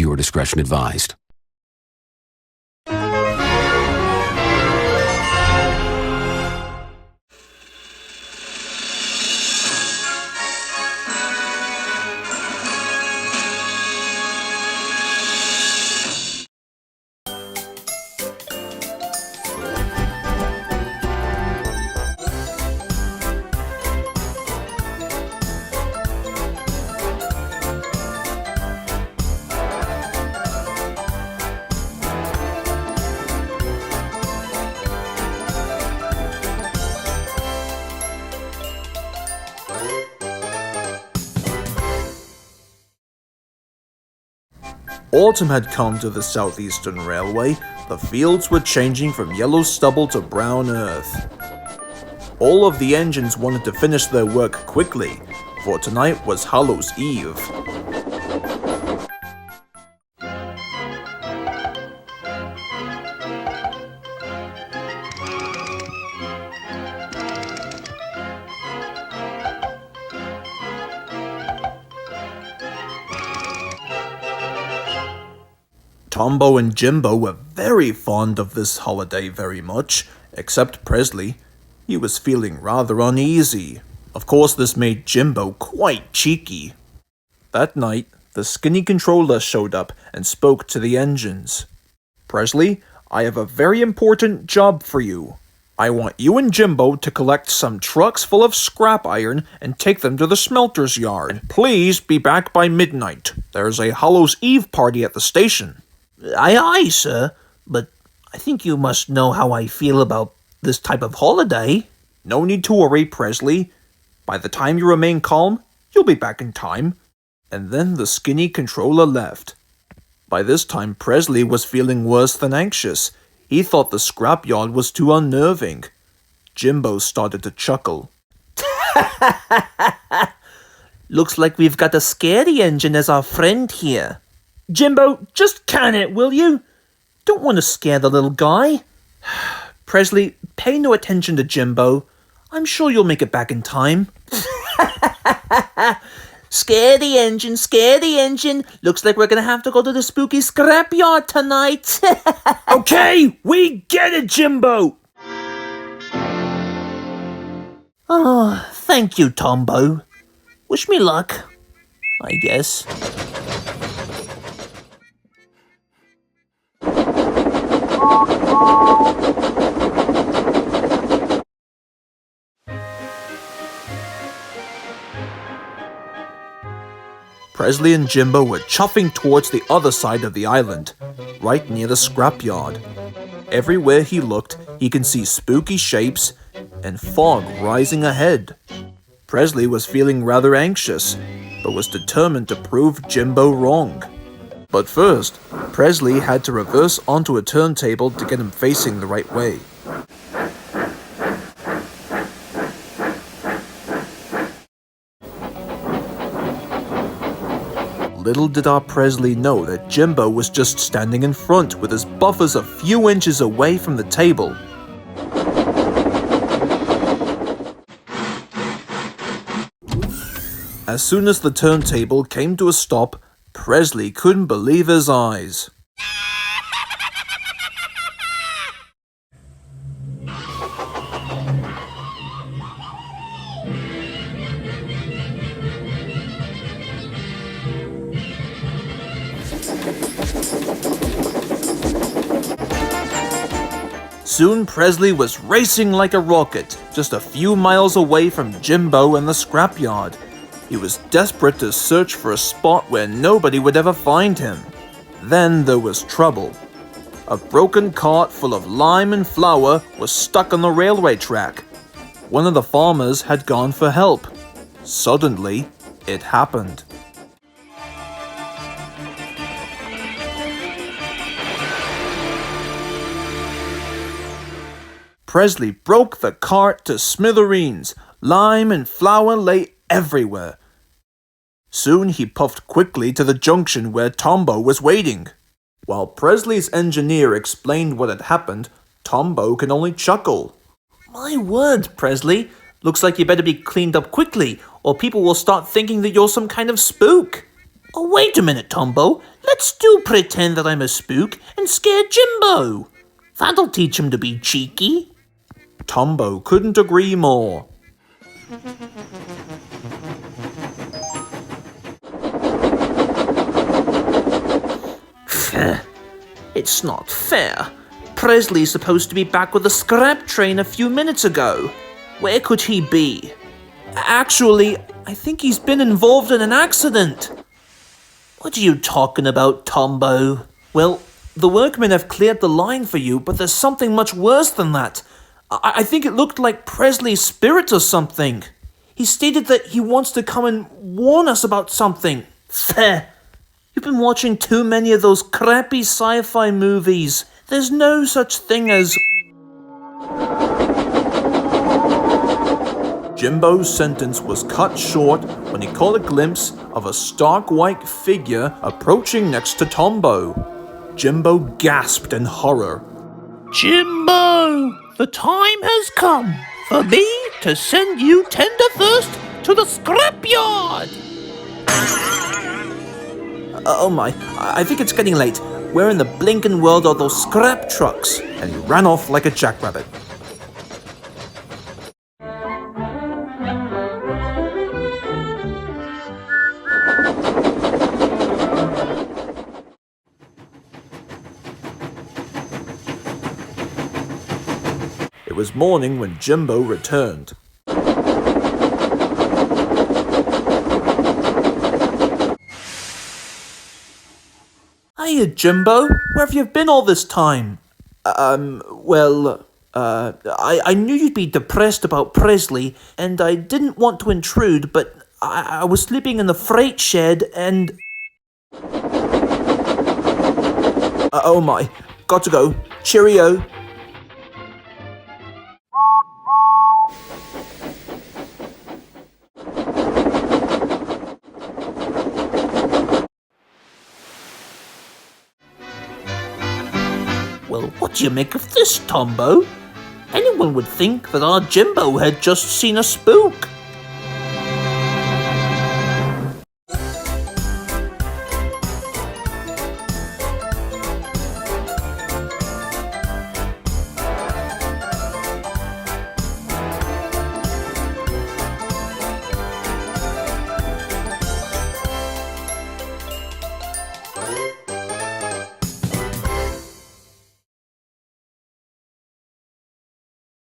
Viewer discretion advised. Autumn had come to the Southeastern Railway. The fields were changing from yellow stubble to brown earth. All of the engines wanted to finish their work quickly, for tonight was Hallows' Eve. Tombo and Jimbo were very fond of this holiday very much, except Presley. He was feeling rather uneasy. Of course, this made Jimbo quite cheeky. That night, the skinny controller showed up and spoke to the engines. "Presley, I have a very important job for you. I want you and Jimbo to collect some trucks full of scrap iron and take them to the smelter's yard. Please be back by midnight. There's a Hallows' Eve party at the station." Aye, sir, but I think you must know how I feel about this type of holiday. No need to worry, Presley. By the time you remain calm, you'll be back in time. And then the skinny controller left. By this time, Presley was feeling worse than anxious. He thought the scrapyard was too unnerving. Jimbo started to chuckle. Looks like we've got a scary engine as our friend here. Jimbo, just can it, will you? Don't want to scare the little guy. Presley, pay no attention to Jimbo. I'm sure you'll make it back in time. Scare the engine. Looks like we're going to have to go to the spooky scrapyard tonight. Okay, we get it, Jimbo. Oh, thank you, Tombo. Wish me luck, I guess. Presley and Jimbo were chuffing towards the other side of the island, right near the scrapyard. Everywhere he looked, he could see spooky shapes and fog rising ahead. Presley was feeling rather anxious, but was determined to prove Jimbo wrong. But first, Presley had to reverse onto a turntable to get him facing the right way. Little did our Presley know that Jimbo was just standing in front with his buffers a few inches away from the table. As soon as the turntable came to a stop, Presley couldn't believe his eyes. Soon Presley was racing like a rocket, just a few miles away from Jimbo and the scrapyard. He was desperate to search for a spot where nobody would ever find him. Then there was trouble. A broken cart full of lime and flour was stuck on the railway track. One of the farmers had gone for help. Suddenly, it happened. Presley broke the cart to smithereens. Lime and flour lay everywhere. Soon he puffed quickly to the junction where Tombo was waiting. While Presley's engineer explained what had happened, Tombo could only chuckle. My word, Presley. Looks like you better be cleaned up quickly, or people will start thinking that you're some kind of spook. Oh, wait a minute, Tombo. Let's still pretend that I'm a spook and scare Jimbo. That'll teach him to be cheeky. Tombo couldn't agree more. It's not fair. Presley's supposed to be back with the scrap train a few minutes ago. Where could he be? Actually, I think he's been involved in an accident. What are you talking about, Tombo? Well, the workmen have cleared the line for you, but there's something much worse than that. I think it looked like Presley's spirit or something. He stated that he wants to come and warn us about something. Fair. You've been watching too many of those crappy sci-fi movies. There's no such thing as... Jimbo's sentence was cut short when he caught a glimpse of a stark white figure approaching next to Tombo. Jimbo gasped in horror. Jimbo, the time has come for me to send you tenderthirst to the scrapyard. Oh my, I think it's getting late. Where in the blinking world are those scrap trucks? And he ran off like a jackrabbit. It was morning when Jimbo returned. Hiya, Jimbo. Where have you been all this time? I knew you'd be depressed about Presley, and I didn't want to intrude, but I was sleeping in the freight shed, and... Oh my, got to go. Cheerio. Well, what do you make of this, Tombo? Anyone would think that our Jimbo had just seen a spook.